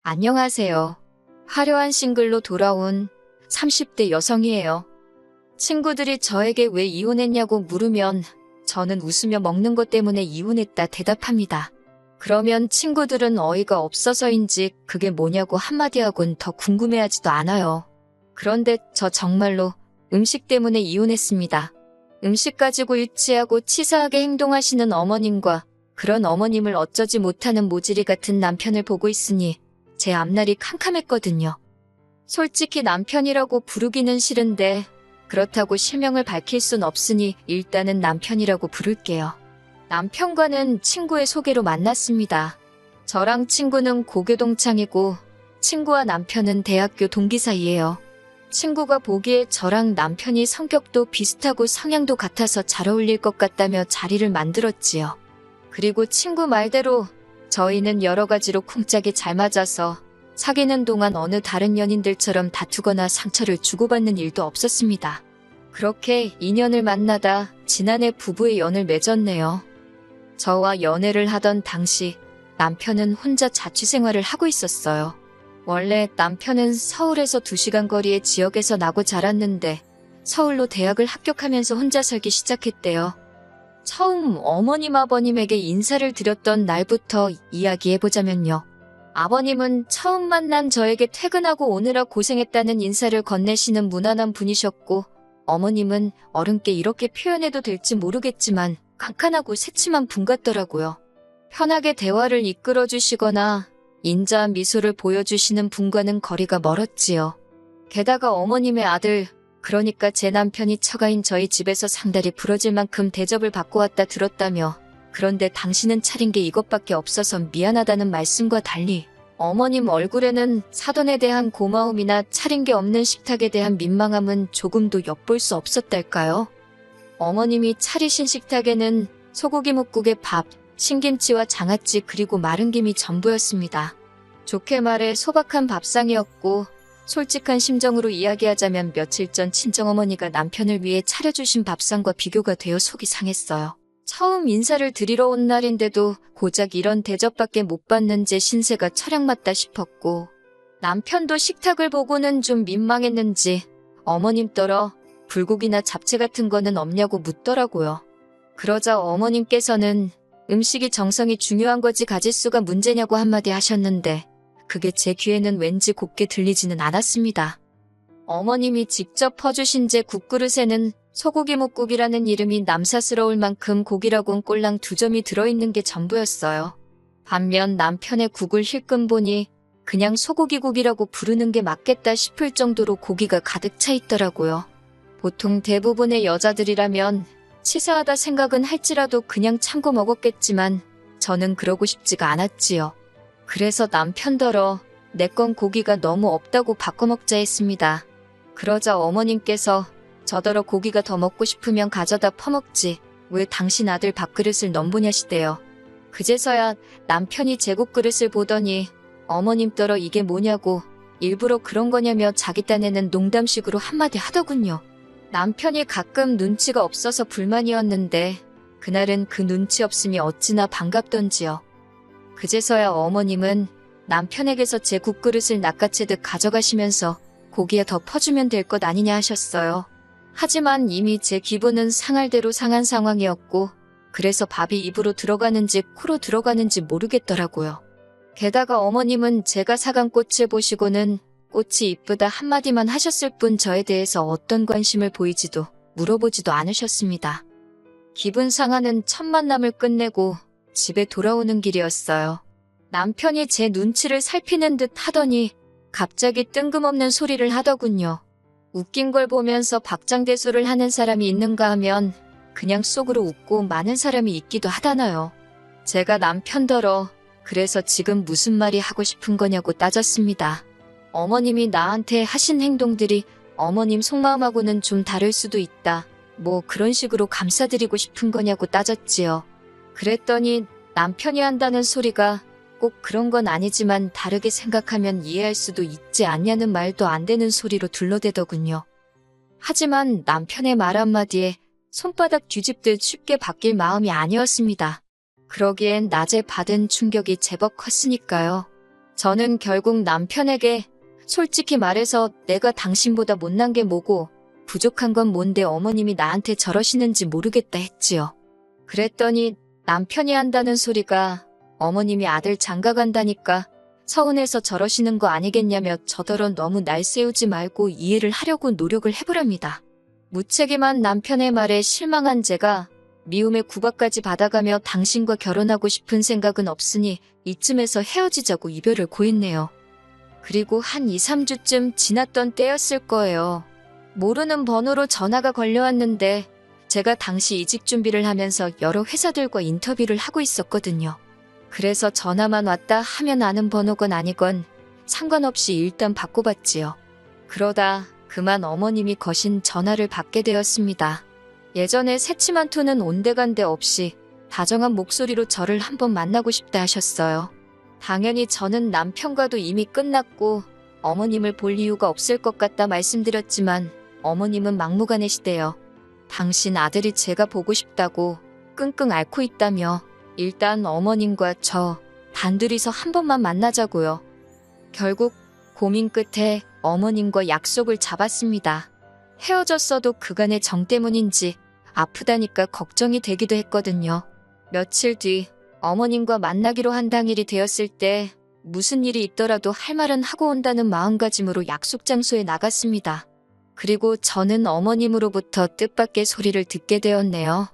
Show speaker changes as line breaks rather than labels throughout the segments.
안녕하세요. 화려한 싱글로 돌아온 30대 여성이에요. 친구들이 저에게 왜 이혼했냐고 물으면 저는 웃으며 먹는 것 때문에 이혼했다 대답합니다. 그러면 친구들은 어이가 없어서인지 그게 뭐냐고 한마디 하곤 더 궁금해하지도 않아요. 그런데 저 정말로 음식 때문에 이혼했습니다. 음식 가지고 유치하고 치사하게 행동하시는 어머님과 그런 어머님을 어쩌지 못하는 모질이 같은 남편을 보고 있으니 제 앞날이 캄캄했거든요. 솔직히 남편이라고 부르기는 싫은데 그렇다고 실명을 밝힐 순 없으니 일단은 남편이라고 부를게요. 남편과는 친구의 소개로 만났습니다. 저랑 친구는 고교 동창이고 친구와 남편은 대학교 동기 사이예요. 친구가 보기에 저랑 남편이 성격도 비슷하고 성향도 같아서 잘 어울릴 것 같다며 자리를 만들었지요. 그리고 친구 말대로 저희는 여러 가지로 쿵짝이 잘 맞아서 사귀는 동안 어느 다른 연인들처럼 다투거나 상처를 주고받는 일도 없었습니다. 그렇게 인연을 만나다 지난해 부부의 연을 맺었네요. 저와 연애를 하던 당시 남편은 혼자 자취생활을 하고 있었어요. 원래 남편은 서울에서 2시간 거리의 지역에서 나고 자랐는데 서울로 대학을 합격하면서 혼자 살기 시작했대요. 처음 어머님 아버님에게 인사를 드렸던 날부터 이야기해보자면요. 아버님은 처음 만난 저에게 퇴근하고 오느라 고생했다는 인사를 건네시는 무난한 분이셨고 어머님은 어른께 이렇게 표현해도 될지 모르겠지만 깐깐하고 새침한 분 같더라고요. 편하게 대화를 이끌어주시거나 인자한 미소를 보여주시는 분과는 거리가 멀었지요. 게다가 어머님의 아들, 그러니까 제 남편이 처가인 저희 집에서 상다리 부러질 만큼 대접을 받고 왔다 들었다며 그런데 당신은 차린 게 이것밖에 없어서 미안하다는 말씀과 달리 어머님 얼굴에는 사돈에 대한 고마움이나 차린 게 없는 식탁에 대한 민망함은 조금도 엿볼 수 없었달까요? 어머님이 차리신 식탁에는 소고기 묵국에 밥, 신김치와 장아찌 그리고 마른 김이 전부였습니다. 좋게 말해 소박한 밥상이었고 솔직한 심정으로 이야기하자면 며칠 전 친정어머니가 남편을 위해 차려주신 밥상과 비교가 되어 속이 상했어요. 처음 인사를 드리러 온 날인데도 고작 이런 대접밖에 못 받는 제 신세가 철양맞다 싶었고 남편도 식탁을 보고는 좀 민망했는지 어머님 떨어 불고기나 잡채 같은 거는 없냐고 묻더라고요. 그러자 어머님께서는 음식이 정성이 중요한 거지 가짓수가 문제냐고 한마디 하셨는데 그게 제 귀에는 왠지 곱게 들리지는 않았습니다. 어머님이 직접 퍼주신 제 국그릇에는 소고기 묵국이라는 이름이 남사스러울 만큼 고기라곤 꼴랑 2점이 들어있는 게 전부였어요. 반면 남편의 국을 힐끔 보니 그냥 소고기국이라고 부르는 게 맞겠다 싶을 정도로 고기가 가득 차 있더라고요. 보통 대부분의 여자들이라면 치사하다 생각은 할지라도 그냥 참고 먹었겠지만 저는 그러고 싶지가 않았지요. 그래서 남편더러 내 건 고기가 너무 없다고 바꿔먹자 했습니다. 그러자 어머님께서 저더러 고기가 더 먹고 싶으면 가져다 퍼먹지 왜 당신 아들 밥그릇을 넘보냐시대요. 그제서야 남편이 제 국그릇을 보더니 어머님더러 이게 뭐냐고 일부러 그런 거냐며 자기 딴에는 농담식으로 한마디 하더군요. 남편이 가끔 눈치가 없어서 불만이었는데 그날은 그 눈치 없음이 어찌나 반갑던지요. 그제서야 어머님은 남편에게서 제 국그릇을 낚아채듯 가져가시면서 고기에 더 퍼주면 될 것 아니냐 하셨어요. 하지만 이미 제 기분은 상할 대로 상한 상황이었고 그래서 밥이 입으로 들어가는지 코로 들어가는지 모르겠더라고요. 게다가 어머님은 제가 사간 꽃을 보시고는 꽃이 이쁘다 한마디만 하셨을 뿐 저에 대해서 어떤 관심을 보이지도 물어보지도 않으셨습니다. 기분 상하는 첫 만남을 끝내고 집에 돌아오는 길이었어요. 남편이 제 눈치를 살피는 듯 하더니 갑자기 뜬금없는 소리를 하더군요. 웃긴 걸 보면서 박장대소를 하는 사람이 있는가 하면 그냥 속으로 웃고 마는 사람이 있기도 하다나요. 제가 남편더러 그래서 지금 무슨 말이 하고 싶은 거냐고 따졌습니다. 어머님이 나한테 하신 행동들이 어머님 속마음하고는 좀 다를 수도 있다. 뭐 그런 식으로 감싸드리고 싶은 거냐고 따졌지요. 그랬더니 남편이 한다는 소리가 꼭 그런 건 아니지만 다르게 생각하면 이해할 수도 있지 않냐는 말도 안 되는 소리로 둘러대더군요. 하지만 남편의 말 한마디에 손바닥 뒤집듯 쉽게 바뀔 마음이 아니었습니다. 그러기엔 낮에 받은 충격이 제법 컸으니까요. 저는 결국 남편에게 솔직히 말해서 내가 당신보다 못난 게 뭐고 부족한 건 뭔데 어머님이 나한테 저러시는지 모르겠다 했지요. 그랬더니 남편이 한다는 소리가 어머님이 아들 장가간다니까 서운해서 저러시는 거 아니겠냐며 저더러 너무 날 세우지 말고 이해를 하려고 노력을 해보랍니다. 무책임한 남편의 말에 실망한 제가 미움의 구박까지 받아가며 당신과 결혼하고 싶은 생각은 없으니 이쯤에서 헤어지자고 이별을 고했네요. 그리고 한 2, 3주쯤 지났던 때였을 거예요. 모르는 번호로 전화가 걸려왔는데 제가 당시 이직 준비를 하면서 여러 회사들과 인터뷰를 하고 있었거든요. 그래서 전화만 왔다 하면 아는 번호건 아니건 상관없이 일단 받고받지요. 그러다 그만 어머님이 거신 전화를 받게 되었습니다. 예전에 새침한 톤은 온데간데 없이 다정한 목소리로 저를 한번 만나고 싶다 하셨어요. 당연히 저는 남편과도 이미 끝났고 어머님을 볼 이유가 없을 것 같다 말씀드렸지만 어머님은 막무가내시대요. 당신 아들이 제가 보고 싶다고 끙끙 앓고 있다며 일단 어머님과 저 단둘이서 한 번만 만나자고요. 결국 고민 끝에 어머님과 약속을 잡았습니다. 헤어졌어도 그간의 정 때문인지 아프다니까 걱정이 되기도 했거든요. 며칠 뒤 어머님과 만나기로 한 당일이 되었을 때 무슨 일이 있더라도 할 말은 하고 온다는 마음가짐으로 약속 장소에 나갔습니다. 그리고 저는 어머님으로부터 뜻밖의 소리를 듣게 되었네요.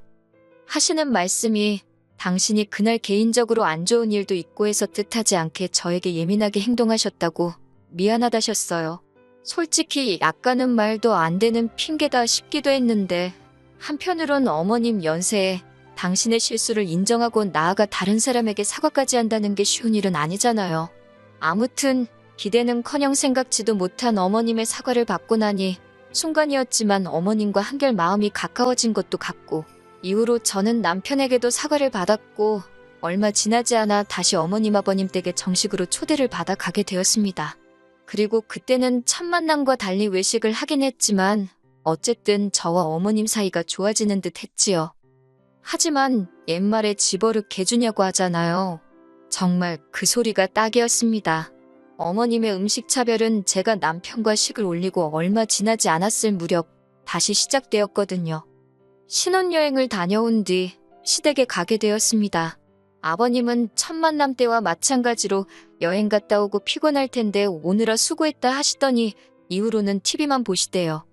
하시는 말씀이 당신이 그날 개인적으로 안 좋은 일도 있고 해서 뜻하지 않게 저에게 예민하게 행동하셨다고 미안하다셨어요. 솔직히 약간은 말도 안 되는 핑계다 싶기도 했는데 한편으론 어머님 연세에 당신의 실수를 인정하고 나아가 다른 사람에게 사과까지 한다는 게 쉬운 일은 아니잖아요. 아무튼 기대는커녕 생각지도 못한 어머님의 사과를 받고 나니 순간이었지만 어머님과 한결 마음이 가까워진 것도 같고 이후로 저는 남편에게도 사과를 받았고 얼마 지나지 않아 다시 어머님 아버님 댁에 정식으로 초대를 받아 가게 되었습니다. 그리고 그때는 첫 만남과 달리 외식을 하긴 했지만 어쨌든 저와 어머님 사이가 좋아지는 듯 했지요. 하지만 옛말에 집어릇 개주냐고 하잖아요. 정말 그 소리가 딱이었습니다. 어머님의 음식 차별은 제가 남편과 식을 올리고 얼마 지나지 않았을 무렵 다시 시작되었거든요. 신혼여행을 다녀온 뒤 시댁에 가게 되었습니다. 아버님은 첫 만남 때와 마찬가지로 여행 갔다 오고 피곤할 텐데 오느라 수고했다 하시더니 이후로는 TV만 보시대요.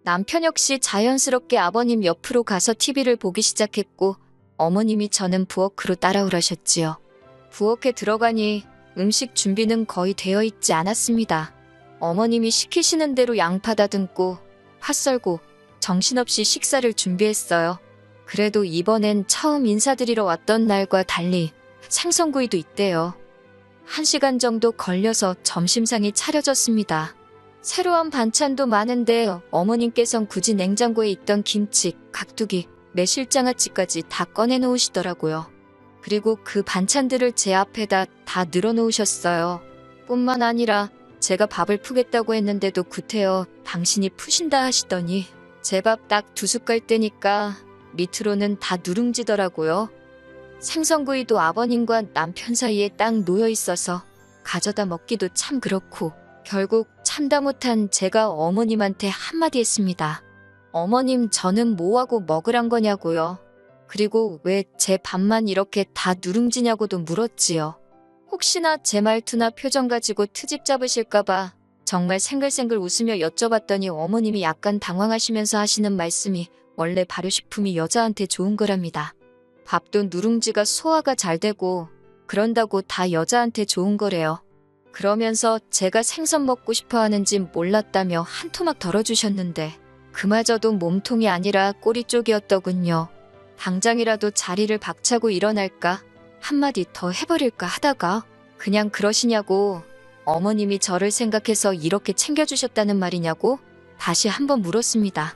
남편 역시 자연스럽게 아버님 옆으로 가서 TV를 보기 시작했고 어머님이 저는 부엌으로 따라오라셨지요. 부엌에 들어가니 음식 준비는 거의 되어 있지 않았습니다. 어머님이 시키시는 대로 양파 다듬고 파 썰고 정신없이 식사를 준비했어요. 그래도 이번엔 처음 인사드리러 왔던 날과 달리 생선구이도 있대요. 1시간 정도 걸려서 점심상이 차려졌습니다. 새로운 반찬도 많은데 어머님께선 굳이 냉장고에 있던 김치, 깍두기, 매실장아찌까지 다 꺼내놓으시더라고요. 그리고 그 반찬들을 제 앞에다 다 늘어놓으셨어요. 뿐만 아니라 제가 밥을 푸겠다고 했는데도 구태여 당신이 푸신다 하시더니 제 밥 딱 2숟갈 뜨니까 밑으로는 다 누룽지더라고요. 생선구이도 아버님과 남편 사이에 딱 놓여 있어서 가져다 먹기도 참 그렇고 결국 참다 못한 제가 어머님한테 한마디 했습니다. 어머님 저는 뭐하고 먹으란 거냐고요. 그리고 왜 제 밥만 이렇게 다 누룽지냐고도 물었지요. 혹시나 제 말투나 표정 가지고 트집 잡으실까봐 정말 생글생글 웃으며 여쭤봤더니 어머님이 약간 당황하시면서 하시는 말씀이 원래 발효식품이 여자한테 좋은 거랍니다. 밥도 누룽지가 소화가 잘 되고 그런다고 다 여자한테 좋은 거래요. 그러면서 제가 생선 먹고 싶어 하는지 몰랐다며 한 토막 덜어주셨는데 그마저도 몸통이 아니라 꼬리 쪽이었더군요. 당장이라도 자리를 박차고 일어날까 한마디 더 해버릴까 하다가 그냥 그러시냐고 어머님이 저를 생각해서 이렇게 챙겨주셨다는 말이냐고 다시 한번 물었습니다.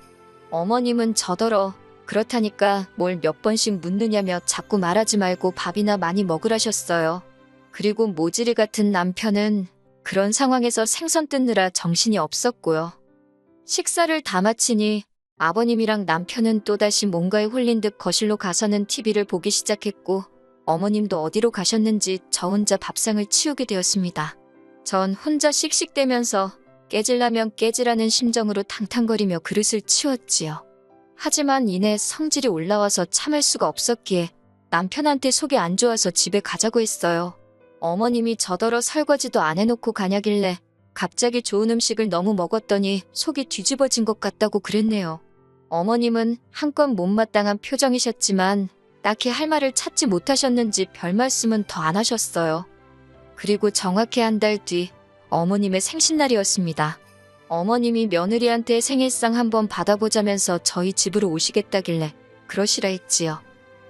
어머님은 저더러 그렇다니까 뭘 몇 번씩 묻느냐며 자꾸 말하지 말고 밥이나 많이 먹으라셨어요. 그리고 모질이 같은 남편은 그런 상황에서 생선 뜯느라 정신이 없었고요. 식사를 다 마치니 아버님이랑 남편은 또다시 뭔가에 홀린 듯 거실로 가서는 TV를 보기 시작했고 어머님도 어디로 가셨는지 저 혼자 밥상을 치우게 되었습니다. 전 혼자 씩씩대면서 깨질라면 깨지라는 심정으로 탕탕거리며 그릇을 치웠지요. 하지만 이내 성질이 올라와서 참을 수가 없었기에 남편한테 속이 안 좋아서 집에 가자고 했어요. 어머님이 저더러 설거지도 안 해놓고 가냐길래 갑자기 좋은 음식을 너무 먹었더니 속이 뒤집어진 것 같다고 그랬네요. 어머님은 한껏 못마땅한 표정이셨지만 딱히 할 말을 찾지 못하셨는지 별 말씀은 더 안 하셨어요. 그리고 정확히 한 달 뒤 어머님의 생신날이었습니다. 어머님이 며느리한테 생일상 한번 받아보자면서 저희 집으로 오시겠다길래 그러시라 했지요.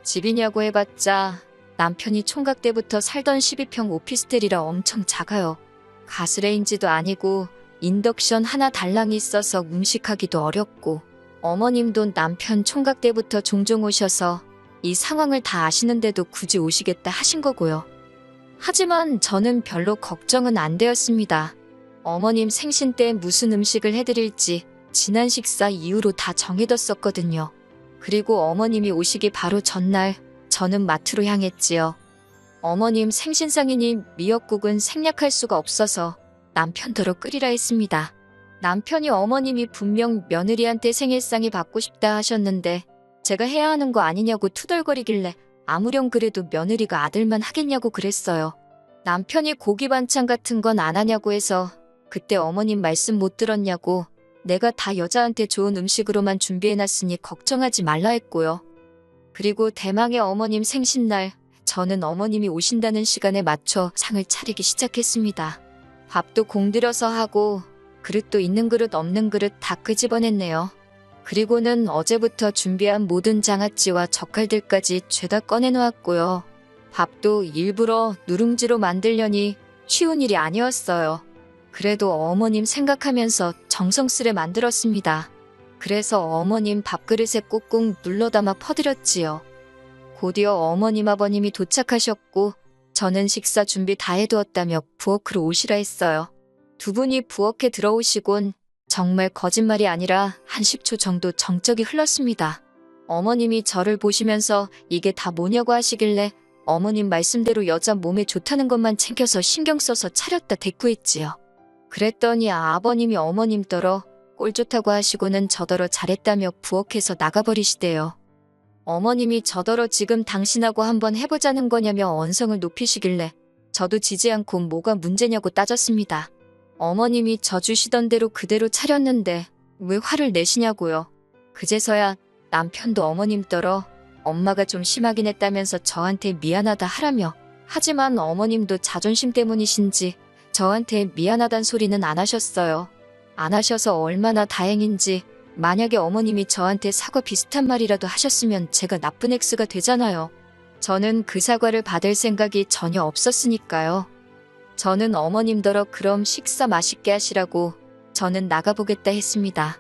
집이냐고 해봤자 남편이 총각 때부터 살던 12평 오피스텔이라 엄청 작아요. 가스레인지도 아니고 인덕션 하나 달랑이 있어서 음식하기도 어렵고 어머님도 남편 총각 때부터 종종 오셔서 이 상황을 다 아시는데도 굳이 오시겠다 하신 거고요. 하지만 저는 별로 걱정은 안 되었습니다. 어머님 생신 때 무슨 음식을 해드릴지 지난 식사 이후로 다 정해뒀었거든요. 그리고 어머님이 오시기 바로 전날 저는 마트로 향했지요. 어머님 생신상이니 미역국은 생략할 수가 없어서 남편더러 끓이라 했습니다. 남편이 어머님이 분명 며느리한테 생일상이 받고 싶다 하셨는데 제가 해야 하는 거 아니냐고 투덜거리길래 아무렴 그래도 며느리가 아들만 하겠냐고 그랬어요. 남편이 고기 반찬 같은 건 안 하냐고 해서 그때 어머님 말씀 못 들었냐고 내가 다 여자한테 좋은 음식으로만 준비해놨으니 걱정하지 말라 했고요. 그리고 대망의 어머님 생신날 저는 어머님이 오신다는 시간에 맞춰 상을 차리기 시작했습니다. 밥도 공들여서 하고 그릇도 있는 그릇 없는 그릇 다 끄집어냈네요. 그리고는 어제부터 준비한 모든 장아찌와 젓갈들까지 죄다 꺼내놓았고요. 밥도 일부러 누룽지로 만들려니 쉬운 일이 아니었어요. 그래도 어머님 생각하면서 정성스레 만들었습니다. 그래서 어머님 밥그릇에 꾹꾹 눌러담아 퍼드렸지요. 곧이어 어머님 아버님이 도착하셨고 저는 식사 준비 다 해두었다며 부엌으로 오시라 했어요. 두 분이 부엌에 들어오시곤 정말 거짓말이 아니라 한 10초 정도 정적이 흘렀습니다. 어머님이 저를 보시면서 이게 다 뭐냐고 하시길래 어머님 말씀대로 여자 몸에 좋다는 것만 챙겨서 신경 써서 차렸다 대꾸했지요. 그랬더니 아버님이 어머님더러 꼴 좋다고 하시고는 저더러 잘했다며 부엌에서 나가버리시대요. 어머님이 저더러 지금 당신하고 한번 해보자는 거냐며 언성을 높이시길래 저도 지지 않고 뭐가 문제냐고 따졌습니다. 어머님이 저 주시던 대로 그대로 차렸는데 왜 화를 내시냐고요. 그제서야 남편도 어머님더러 엄마가 좀 심하긴 했다면서 저한테 미안하다 하라며 하지만 어머님도 자존심 때문이신지 저한테 미안하단 소리는 안 하셨어요. 안 하셔서 얼마나 다행인지 만약에 어머님이 저한테 사과 비슷한 말이라도 하셨으면 제가 나쁜 X가 되잖아요. 저는 그 사과를 받을 생각이 전혀 없었으니까요. 저는 어머님더러 그럼 식사 맛있게 하시라고 저는 나가보겠다 했습니다.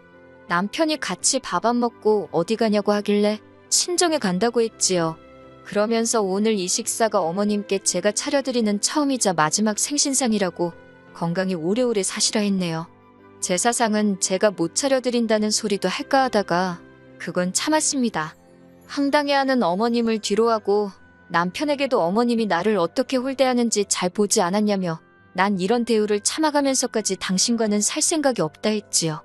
남편이 같이 밥 안 먹고 어디 가냐고 하길래 친정에 간다고 했지요. 그러면서 오늘 이 식사가 어머님께 제가 차려드리는 처음이자 마지막 생신상이라고 건강히 오래오래 사시라 했네요. 제사상은 제가 못 차려드린다는 소리도 할까 하다가 그건 참았습니다. 황당해하는 어머님을 뒤로하고 남편에게도 어머님이 나를 어떻게 홀대하는지 잘 보지 않았냐며 난 이런 대우를 참아가면서까지 당신과는 살 생각이 없다 했지요.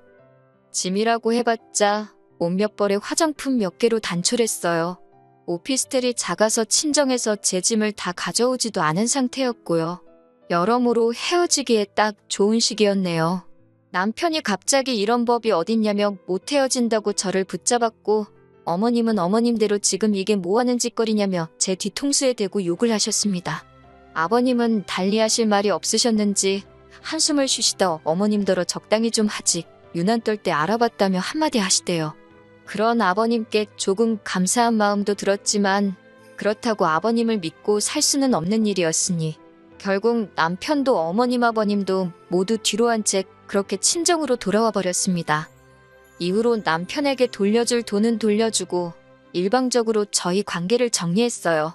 짐이라고 해봤자 옷 몇 벌에 화장품 몇 개로 단촐했어요. 오피스텔이 작아서 친정에서 제 짐을 다 가져오지도 않은 상태였고요. 여러모로 헤어지기에 딱 좋은 시기였네요. 남편이 갑자기 이런 법이 어딨냐며 못 헤어진다고 저를 붙잡았고 어머님은 어머님대로 지금 이게 뭐하는 짓거리냐며 제 뒤통수에 대고 욕을 하셨습니다. 아버님은 달리하실 말이 없으셨는지 한숨을 쉬시다 어머님더러 적당히 좀 하지 유난 떨 때 알아봤다며 한마디 하시대요. 그런 아버님께 조금 감사한 마음도 들었지만 그렇다고 아버님을 믿고 살 수는 없는 일이었으니 결국 남편도 어머님 아버님도 모두 뒤로 한 채 그렇게 친정으로 돌아와 버렸습니다. 이후로 남편에게 돌려줄 돈은 돌려주고 일방적으로 저희 관계를 정리했어요.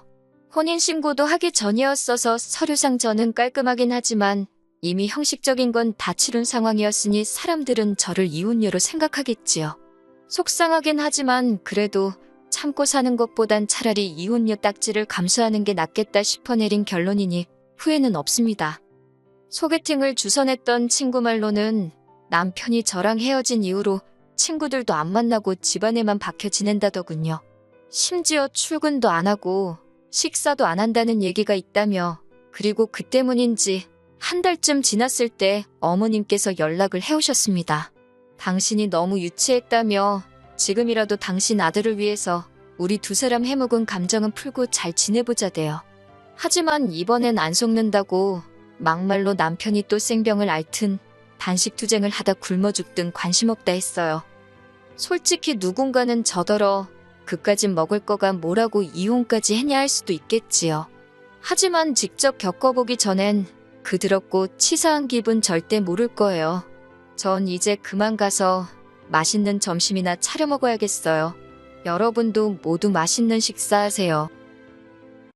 혼인신고도 하기 전이었어서 서류상 저는 깔끔하긴 하지만 이미 형식적인 건 다 치룬 상황이었으니 사람들은 저를 이혼녀로 생각하겠지요. 속상하긴 하지만 그래도 참고 사는 것보단 차라리 이혼녀 딱지를 감수하는 게 낫겠다 싶어 내린 결론이니 후회는 없습니다. 소개팅을 주선했던 친구 말로는 남편이 저랑 헤어진 이후로 친구들도 안 만나고 집안에만 박혀 지낸다더군요. 심지어 출근도 안 하고 식사도 안 한다는 얘기가 있다며, 그리고 그 때문인지 한 달쯤 지났을 때 어머님께서 연락을 해오셨습니다. 당신이 너무 유치했다며 지금이라도 당신 아들을 위해서 우리 두 사람 해묵은 감정은 풀고 잘 지내보자대요. 하지만 이번엔 안 속는다고 막말로 남편이 또 생병을 앓든 단식 투쟁을 하다 굶어 죽든 관심 없다 했어요. 솔직히 누군가는 저더러 그까진 먹을 거가 뭐라고 이혼까지 했냐 할 수도 있겠지요. 하지만 직접 겪어보기 전엔 그 더럽고 치사한 기분 절대 모를 거예요. 전 이제 그만 가서 맛있는 점심이나 차려 먹어야겠어요. 여러분도 모두 맛있는 식사하세요.